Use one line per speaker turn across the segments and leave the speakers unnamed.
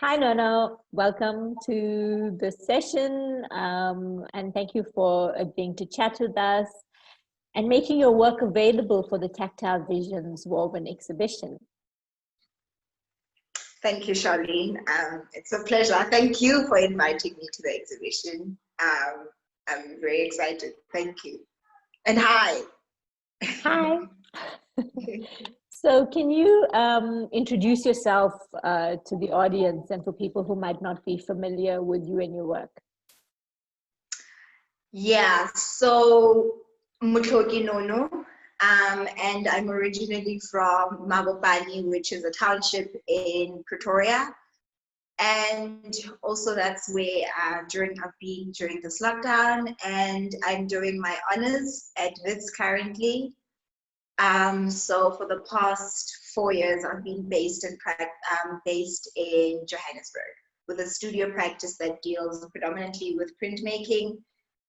Hi, Nono. Welcome to the session, and thank you for agreeing to chat with us and making your work available for the Tactile Visions Woven exhibition.
Thank you, Sharlene. It's a pleasure. Thank you for inviting me to the exhibition. I'm very excited. Thank you. And hi.
Hi. So can you introduce yourself to the audience and for people who might not be familiar with you and your work?
Yeah, so Motlhoki Nono, and I'm originally from Mabopane, which is a township in Pretoria. And also that's where I've been during this lockdown, and I'm doing my honors at WITS currently. So for the past 4 years, I've been based in Johannesburg with a studio practice that deals predominantly with printmaking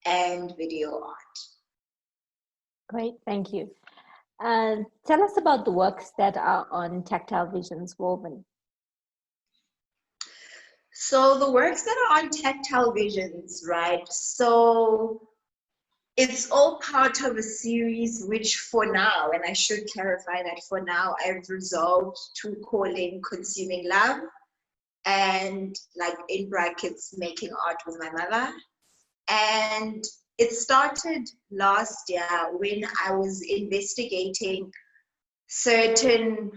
and video art.
Great, thank you. Tell us about the works that are on Tactile Visions Woven.
So the works that are on Tactile Visions, right? So it's all part of a series which for now, and I should clarify that for now, I've resolved to calling Consuming Love and, like, in brackets, making art with my mother. And it started last year when I was investigating certain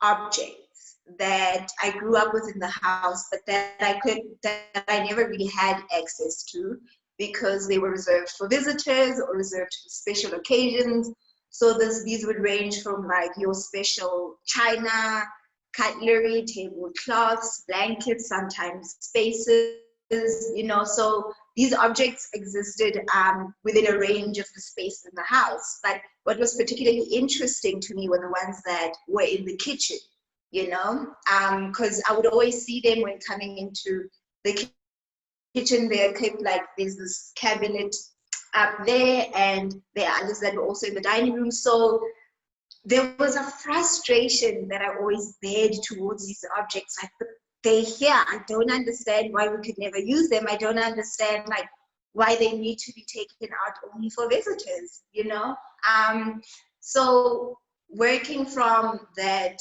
objects that I grew up with in the house, but that I never really had access to because they were reserved for visitors or reserved for special occasions. So these would range from like your special china, cutlery, tablecloths, blankets, sometimes spaces, you know. So these objects existed within a range of the space in the house. But what was particularly interesting to me were the ones that were in the kitchen, you know, because I would always see them when coming into the kitchen. They're kept, like, there's this cabinet up there, and there are others that were also in the dining room. So there was a frustration that I always bared towards these objects. Like, they're here. I don't understand why we could never use them. I don't understand, like, why they need to be taken out only for visitors, you know? So working from that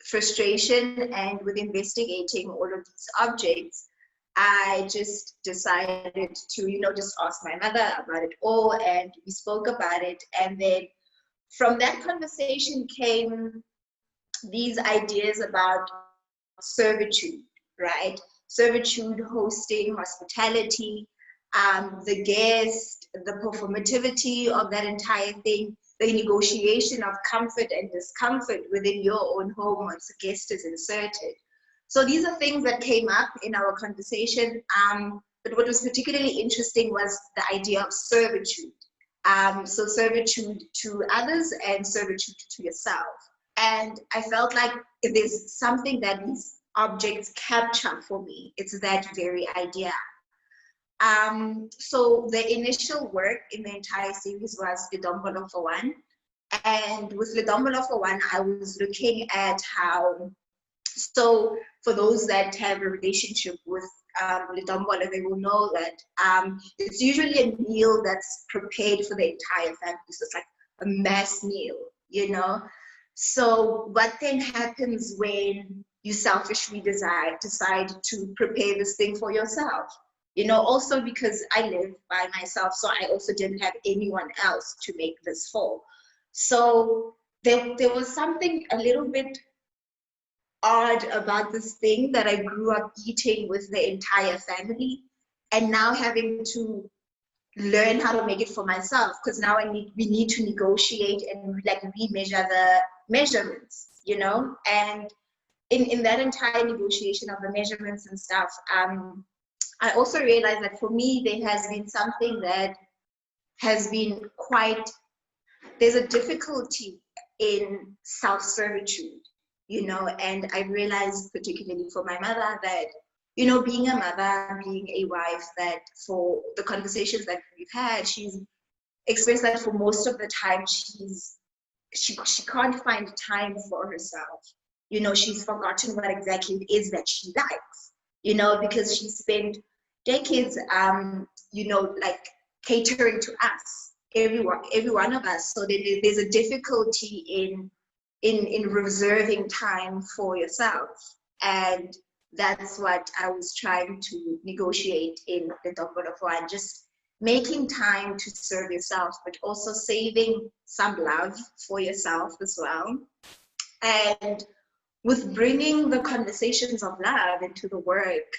frustration and with investigating all of these objects, I just decided to, you know, just ask my mother about it all, and we spoke about it. And then from that conversation came these ideas about servitude, right? Servitude, hosting, hospitality, the guest, the performativity of that entire thing, the negotiation of comfort and discomfort within your own home once a guest is inserted. So these are things that came up in our conversation. But what was particularly interesting was the idea of servitude. So servitude to others and servitude to yourself. And I felt like if there's something that these objects capture for me, it's that very idea. So the initial work in the entire series was Ledombolo for One. And with Ledombolo for One, I was looking at how, so for those that have a relationship with Ledombolo, they will know that it's usually a meal that's prepared for the entire family. So it's like a mass meal, you know? So what then happens when you selfishly decide to prepare this thing for yourself? You know, also because I live by myself, so I also didn't have anyone else to make this for. So there was something a little bit odd about this thing that I grew up eating with the entire family, and now having to learn how to make it for myself, because now we need to negotiate and, like, remeasure the measurements, you know. And in that entire negotiation of the measurements and stuff, I also realized that for me there has been something that has been there's a difficulty in self-servitude, you know. And I realized, particularly for my mother, that, you know, being a mother, being a wife, that for the conversations that we've had, she's expressed that for most of the time she can't find time for herself. You know, she's forgotten what exactly it is that she likes. you know, because she spent decades, you know, like catering to us, every one of us. So there's a difficulty in reserving time for yourself. And that's what I was trying to negotiate in the Document of One, just making time to serve yourself, but also saving some love for yourself as well. And with bringing the conversations of love into the work,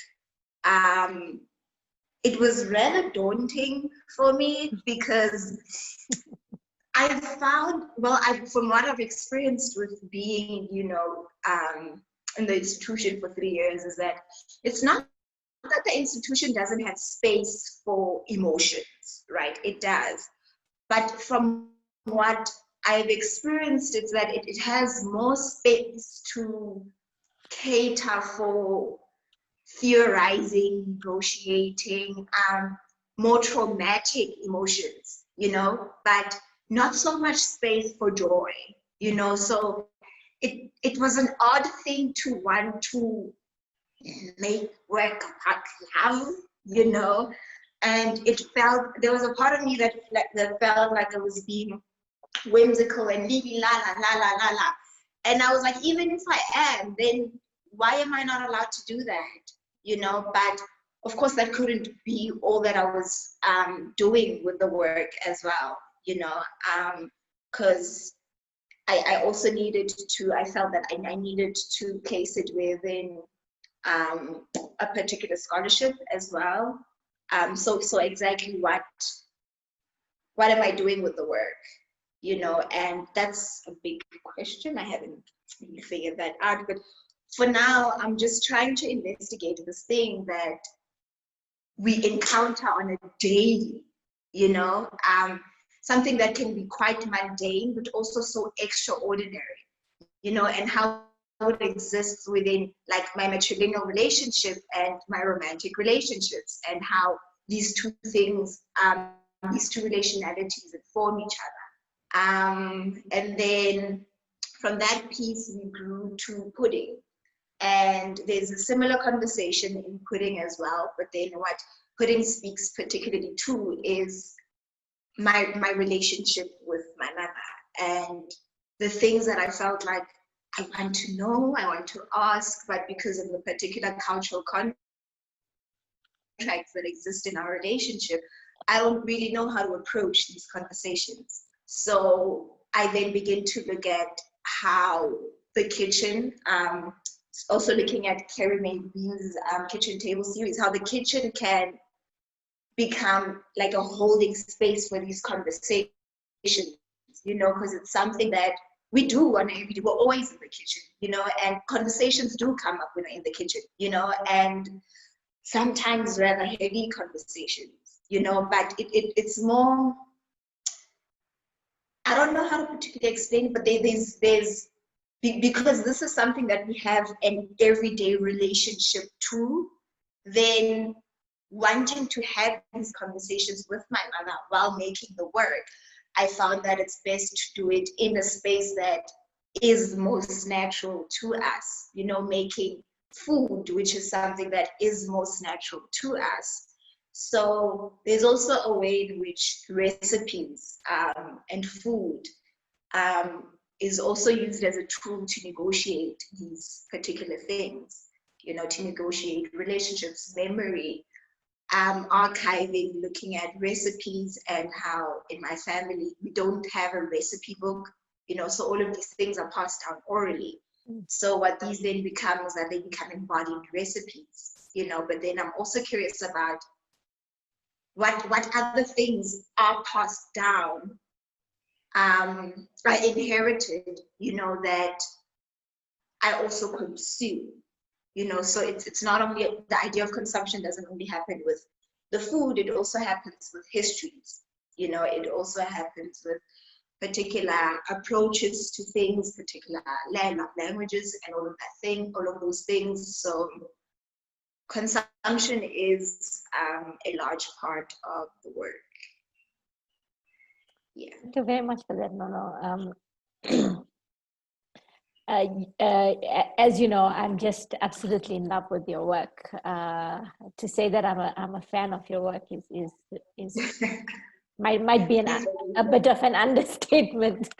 it was rather daunting for me because I found, well, from what I've experienced with being, you know, in the institution for 3 years, is that it's not that the institution doesn't have space for emotions, right? It does. But from what I've experienced, it's that it has more space to cater for theorizing, negotiating, more traumatic emotions, you know, but not so much space for joy, you know. So it was an odd thing to want to make work about love, you know, and it felt, there was a part of me that felt like I was being whimsical and living la la la la la la, and I was like, even if I am, then why am I not allowed to do that, you know? But of course that couldn't be all that I was doing with the work as well, you know, because I also needed to, I felt that I needed to place it within a particular scholarship as well. So exactly what am I doing with the work, you know? And that's a big question. I haven't really figured that out, but for now, I'm just trying to investigate this thing that we encounter on a daily, you know, something that can be quite mundane, but also so extraordinary, you know, and how it exists within like my matrilineal relationship and my romantic relationships, and how these two things, these two relationalities inform each other. And then from that piece, we grew to pudding. And there's a similar conversation in pudding as well, but then what pudding speaks particularly to is my relationship with my mother, and the things that I felt like I want to know, I want to ask, but because of the particular cultural contracts that exist in our relationship, I don't really know how to approach these conversations. So I then begin to look at how the kitchen, also looking at Carrie Mae Weems' kitchen table series, how the kitchen can become like a holding space for these conversations, you know, because it's something that we do on every day. We're always in the kitchen, you know, and conversations do come up when we're in the kitchen, you know, and sometimes rather heavy conversations, you know, but it's more, I don't know how to particularly explain it, but there's because this is something that we have an everyday relationship to, then wanting to have these conversations with my mother while making the work, I found that it's best to do it in a space that is most natural to us, you know, making food, which is something that is most natural to us. So there's also a way in which recipes and food is also used as a tool to negotiate these particular things, you know, to negotiate relationships, memory, archiving, looking at recipes, and how in my family we don't have a recipe book, you know, so all of these things are passed down orally. So what these then become is that they become embodied recipes, you know, but then I'm also curious about what other things are passed down, are inherited, you know, that I also consume, you know. So it's not only, the idea of consumption doesn't only happen with the food, it also happens with histories, you know, it also happens with particular approaches to things, particular languages, and all of those things. So consumption is a large part of the work. Yeah.
Thank you very much for that, Nono. as you know, I'm just absolutely in love with your work. To say that I'm a fan of your work is might be a bit of an understatement,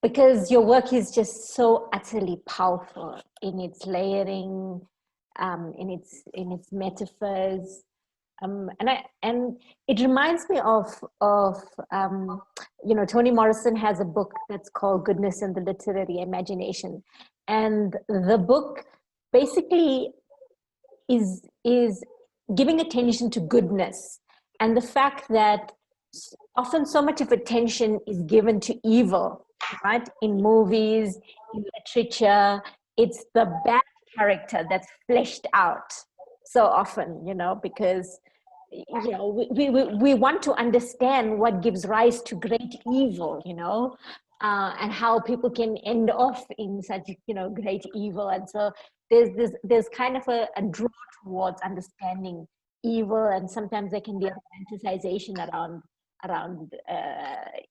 because your work is just so utterly powerful in its layering, in its metaphors. And it reminds me of Toni Morrison has a book that's called Goodness and the Literary Imagination, and the book basically is giving attention to goodness, and the fact that often so much of attention is given to evil, right? In movies, in literature, it's the bad character that's fleshed out so often, because we want to understand what gives rise to great evil, and how people can end off in such great evil. And so there's kind of a draw towards understanding evil, and sometimes there can be a romanticization around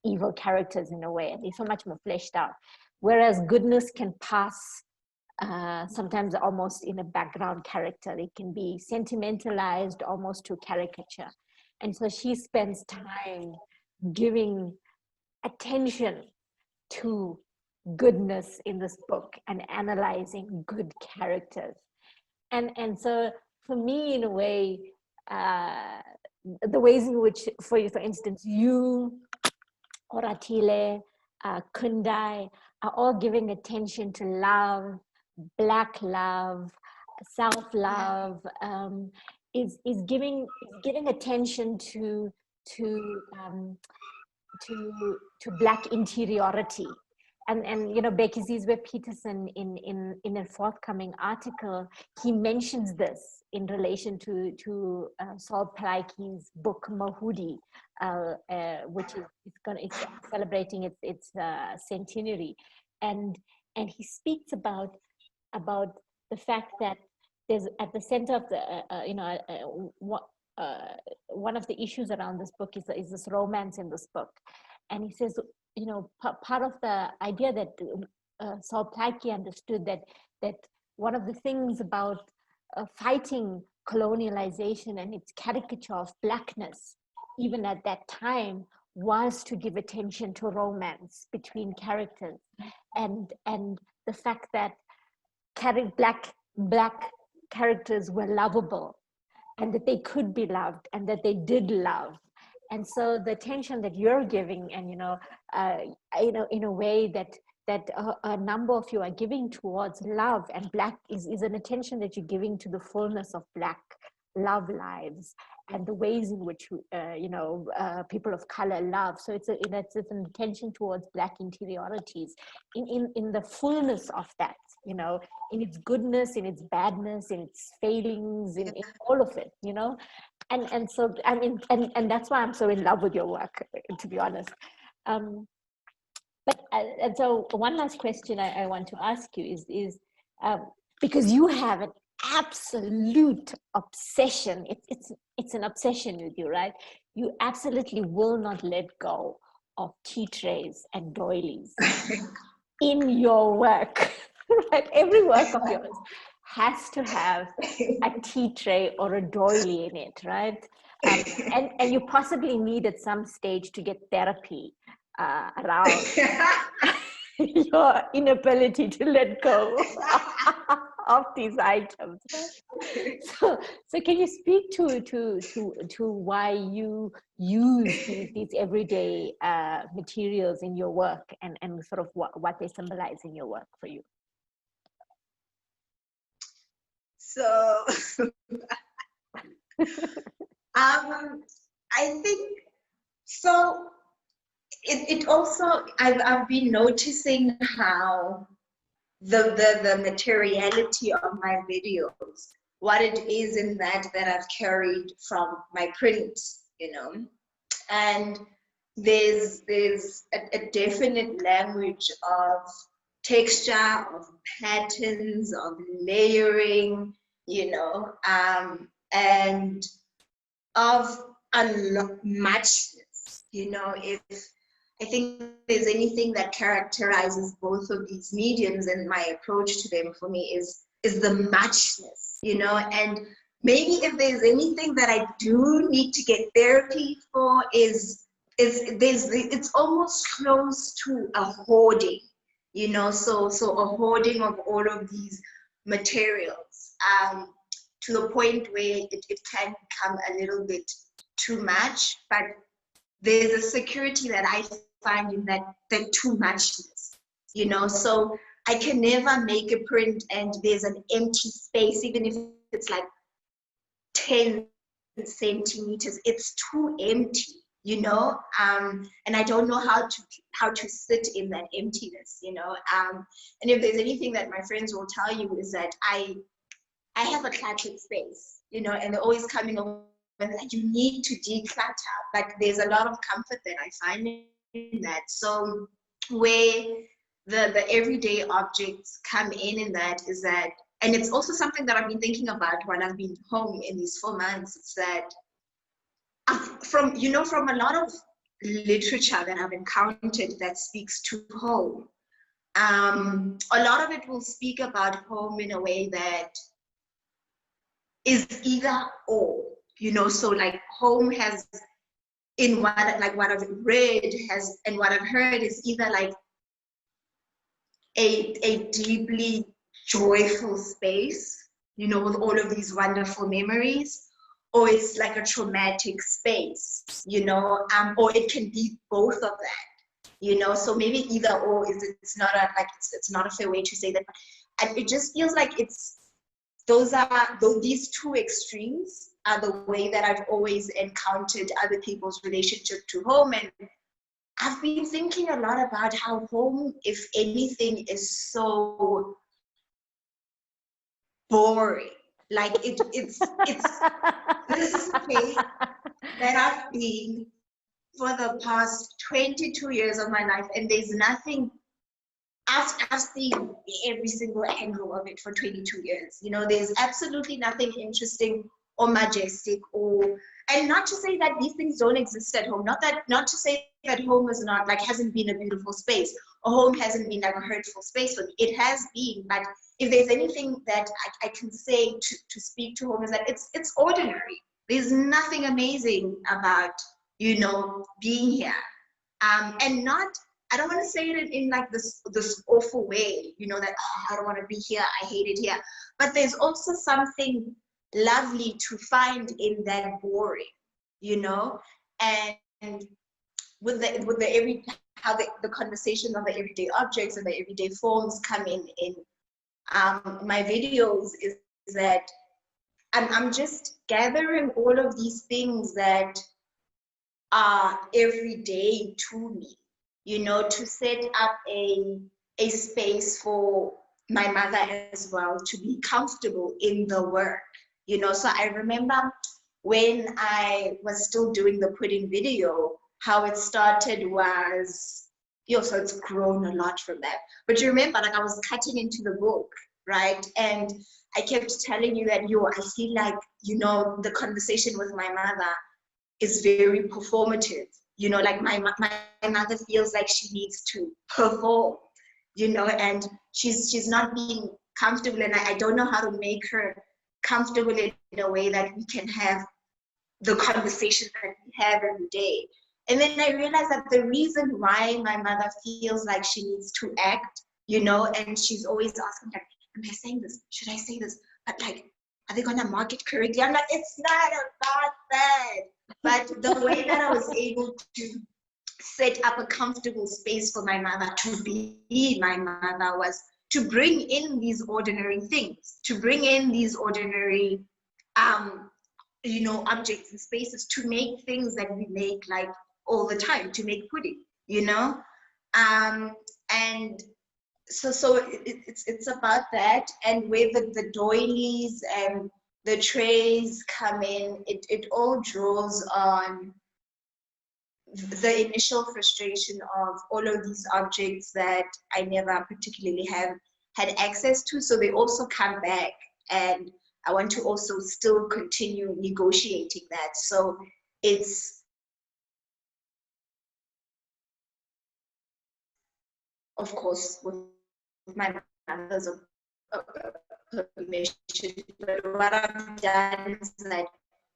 evil characters in a way, and they're so much more fleshed out, whereas goodness can pass sometimes almost in a background character. It can be sentimentalized almost to caricature. And so she spends time giving attention to goodness in this book and analyzing good characters. And so for me, in a way, the ways in which, for instance, you, Oratile, Kundai, are all giving attention to love, Black love, self-love, is giving attention to Black interiority. And Becky Zizwe Peterson, in a forthcoming article, he mentions this in relation to Saul Plaatje's book Mahudi, which is celebrating its centenary, and he speaks about the fact that there's at the center of the one of the issues around this book is this romance in this book. And he says, part of the idea that Saul Plaatje understood, that one of the things about fighting colonialization and its caricature of Blackness, even at that time, was to give attention to romance between characters, and the fact that black characters were lovable, and that they could be loved, and that they did love. And so the attention that you're giving, and in a way that a number of you are giving towards love and Black is an attention that you're giving to the fullness of Black love lives and the ways in which people of color love. So it's an attention towards Black interiorities in the fullness of that, in its goodness, in its badness, in its failings, in all of it, and so I mean, and that's why I'm so in love with your work, to be honest. But and so one last question I want to ask you is because you have an absolute obsession. It's an obsession with you, right? You absolutely will not let go of tea trays and doilies in your work. Right? Every work of yours has to have a tea tray or a doily in it, right? And you possibly need at some stage to get therapy around your inability to let go of these items. So can you speak to why you use these everyday materials in your work, and sort of what they symbolize in your work for you?
So I think so. It also, I've been noticing how the materiality of my videos, what it is in that I've carried from my prints, and there's a definite language of texture, of patterns, of layering, and of muchness, You know, if I think there's anything that characterizes both of these mediums, and my approach to them for me is the muchness, you know. And maybe if there's anything that I do need to get therapy for it's almost close to a hoarding, you know. So a hoarding of all of these materials, to the point where it can become a little bit too much. But there's a security that I find in that too muchness, you know. So I can never make a print and there's an empty space, even if it's like 10 centimeters, it's too empty, you know. And I don't know how to sit in that emptiness, you know. And if there's anything that my friends will tell you is that I have a cluttered space, you know, and they're always coming over and like, you need to declutter. But there's a lot of comfort that I find in that. So where the everyday objects come in that is that, and it's also something that I've been thinking about when I've been home in these 4 months, it's that from a lot of literature that I've encountered that speaks to home, a lot of it will speak about home in a way that is either or, you know. So like home has, in what I've read has and what I've heard, is either like a deeply joyful space, you know, with all of these wonderful memories, or it's like a traumatic space, you know, or it can be both of that, you know. So maybe either or it's not a fair way to say that. It just feels like these two extremes are the way that I've always encountered other people's relationship to home. And I've been thinking a lot about how home, if anything, is so boring. Like it's this is a place that I've been for the past 22 years of my life, and there's nothing. I've seen every single angle of it for 22 years. You know, there's absolutely nothing interesting or majestic, and not to say that these things don't exist at home. Not to say that home is not hasn't been a beautiful space, or home hasn't been like a hurtful space for me. It has been. But if there's anything that I can say to speak to home, is that it's ordinary. There's nothing amazing about, you know, being here. And not, I don't want to say it in like this awful way, you know, that, oh, I don't want to be here, I hate it here. But there's also something lovely to find in that boring, you know. And with the how the conversations of the everyday objects and the everyday forms come in my videos, is that I'm just gathering all of these things that are everyday to me, you know, to set up a space for my mother as well to be comfortable in the work, you know. So I remember when I was still doing the pudding video, how it started was, so it's grown a lot from that. But you remember, like, I was cutting into the book, right? And I kept telling you that, I feel like, you know, the conversation with my mother is very performative, you know, like my mother feels like she needs to perform, you know, and she's not being comfortable, and I don't know how to make her comfortable in a way that we can have the conversation that we have every day. And then I realized that the reason why my mother feels like she needs to act, you know, and she's always asking, like, am I saying this? Should I say this? But like, are they gonna mark it correctly? I'm like, it's not about that. But the way that I was able to set up a comfortable space for my mother to be my mother was to bring in these ordinary things, to bring in these ordinary, you know, objects and spaces, to make things that we make like all the time, to make pudding, you know. And so it's about that. And where the doilies and the trays come in, it all draws on the initial frustration of all of these objects that I never particularly had access to. So they also come back, and I want to also still continue negotiating that. So it's of course, with my mother's permission. But what I've done is that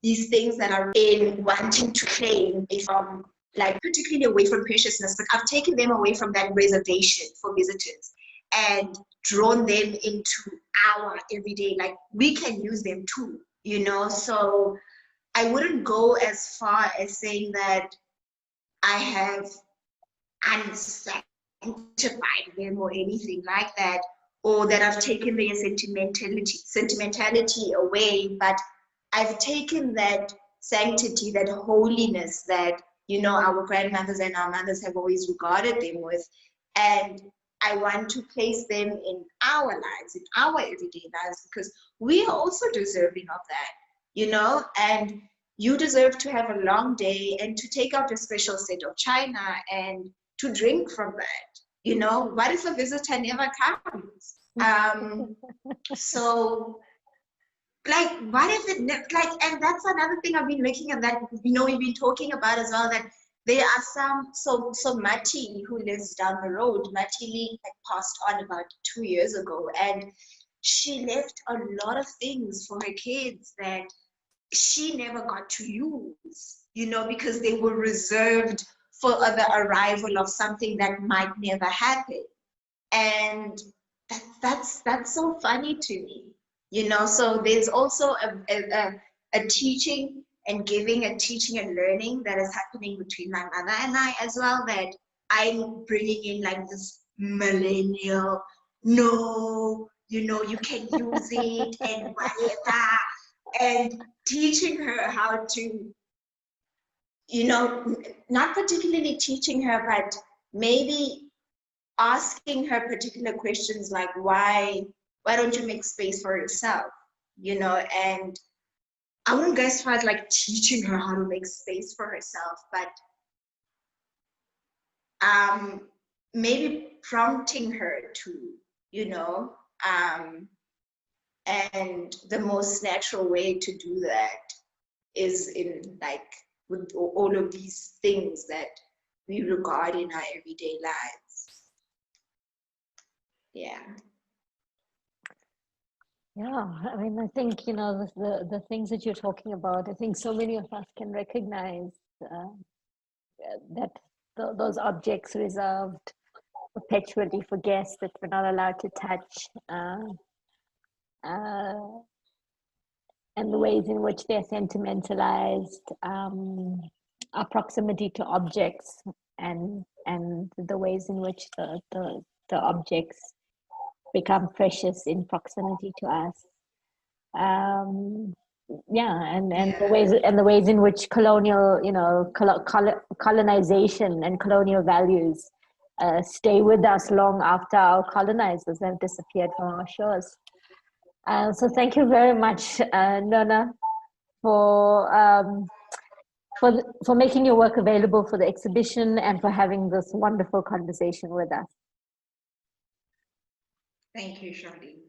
these things that are in wanting to claim is from, like, particularly away from preciousness, but I've taken them away from that reservation for visitors and drawn them into our everyday, like we can use them too, you know. So I wouldn't go as far as saying that I have unsanctified them or anything like that, or that I've taken their sentimentality away, but I've taken that sanctity, that holiness that, you know, our grandmothers and our mothers have always regarded them with, and I want to place them in our lives, in our everyday lives, because we are also deserving of that, you know. And you deserve to have a long day and to take out a special set of china and to drink from that, you know. What if a visitor never comes? So, like, what if it, like, and that's another thing I've been looking at, that, you know, we've been talking about as well, that there are some, so Mati, who lives down the road, Mati Lee had passed on about 2 years ago, and she left a lot of things for her kids that she never got to use, you know, because they were reserved for the arrival of something that might never happen. And that's so funny to me, you know. So there's also a teaching and giving, a teaching and learning that is happening between my mother and I as well, that I'm bringing in, like, this millennial, no, you know, you can use it and whatever, and teaching her how to, you know, not particularly teaching her, but maybe asking her particular questions, like, why don't you make space for yourself, you know. And I wouldn't go as far as, like, teaching her how to make space for herself, but maybe prompting her to, you know, and the most natural way to do that is in, like, with all of these things that we regard in our everyday lives. Yeah.
Yeah, I mean, I think, you know, the things that you're talking about, I think so many of us can recognize that those objects reserved perpetually for guests that we're not allowed to touch, and the ways in which they're sentimentalized, our proximity to objects, and the ways in which the objects become precious in proximity to us. Yeah, and the ways in which colonial, you know, colonization and colonial values stay with us long after our colonizers have disappeared from our shores. So thank you very much, Nona, for making your work available for the exhibition and for having this wonderful conversation with us.
Thank you, Sharlene.